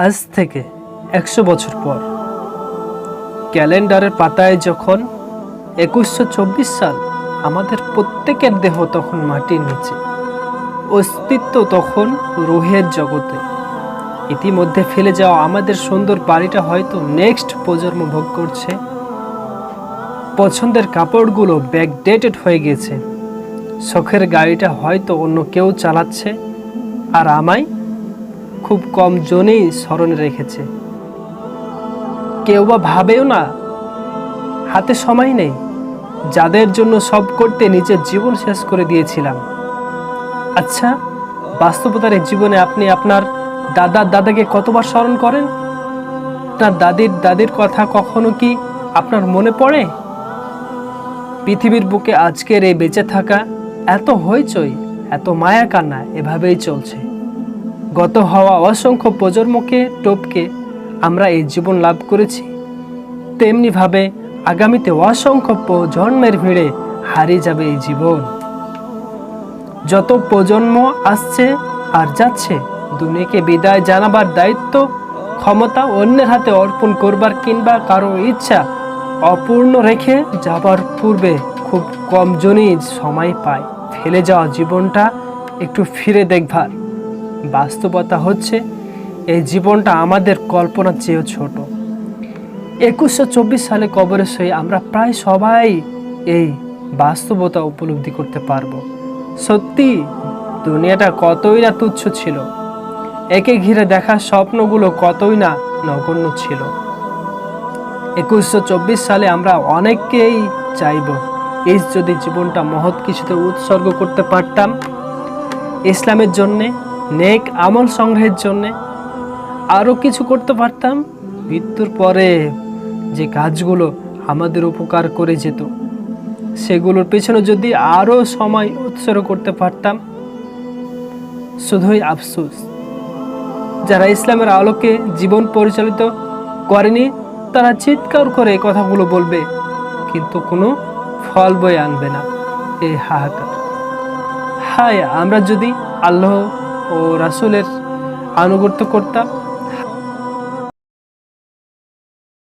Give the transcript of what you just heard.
আজ থেকে ১০০ বছর পর ক্যালেন্ডারের পাতায় যখন ২১২৪ সাল, আমাদের প্রত্যেকের দেহ তখন মাটির নিচে, অস্তিত্ব তখন রুহের জগতে। ইতিমধ্যে ফেলে যাওয়া আমাদের সুন্দর বাড়িটা হয়তো নেক্সট প্রজন্ম ভোগ করছে। পছন্দের কাপড়গুলো ব্যাকডেটেড হয়ে গেছে। শখের গাড়িটা হয়তো অন্য কেউ চালাচ্ছে, আর আমায় খুব কম জনেই স্মরণে রেখেছে। কেউ বা ভাবেও না হাতে সময় নেই, যাদের জন্য সব করতে নিজের জীবন শেষ করে দিয়েছিলাম। আচ্ছা, বাস্তবতার এই জীবনে আপনি আপনার দাদাকে কতবার স্মরণ করেন? আপনার দাদির কথা কখনো কি আপনার মনে পড়ে? পৃথিবীর বুকে আজকের এই বেঁচে থাকা, এত হইচই, এত মায়া কান্না এভাবেই চলছে। গত হওয়া অসংখ্য প্রজন্মকে টপকে আমরা এই জীবন লাভ করেছি, তেমনিভাবে আগামীতে অসংখ্য প্রজন্মের ভিড়ে হারিয়ে যাবে এই জীবন। যত প্রজন্ম আসছে আর যাচ্ছে, দুনিয়াকে বিদায় জানাবার দায়িত্ব, ক্ষমতা অন্যের হাতে অর্পণ করবার কিংবা কারো ইচ্ছা অপূর্ণ রেখে যাবার পূর্বে খুব কম জনই সময় পায় ফেলে যাওয়া জীবনটা একটু ফিরে দেখবার। বাস্তবতা হচ্ছে এই জীবনটা আমাদের কল্পনার চেয়েও ছোট। ২১২৪ সালে কবরে শুয়ে আমরা প্রায় সবাই এই বাস্তবতা উপলব্ধি করতে পারবো। সত্যি দুনিয়াটা কতই না তুচ্ছ ছিল, একে ঘিরে দেখা স্বপ্নগুলো কতই না নগণ্য ছিল। ২১২৪ সালে আমরা অনেককেই চাইব এই যদি জীবনটা মহৎ কিছুতে উৎসর্গ করতে পারতাম, ইসলামের জন্যে, নেক আমল সংগ্রহের জন্যে আরও কিছু করতে পারতাম। মৃত্যুর পরে যে কাজগুলো আমাদের উপকার করে যেত, সেগুলোর পেছনে যদি আরও সময় উৎসর্গ করতে পারতাম। শুধুই আফসোস, যারা ইসলামের আলোকে জীবন পরিচালিত করেনি, তারা চিৎকার করে এই কথাগুলো বলবে, কিন্তু কোনো ফল বয়ে আনবে না। এই হাহাকার। হায়, আমরা যদি আল্লাহ ও রাসূলের আনুগত্য করতাম,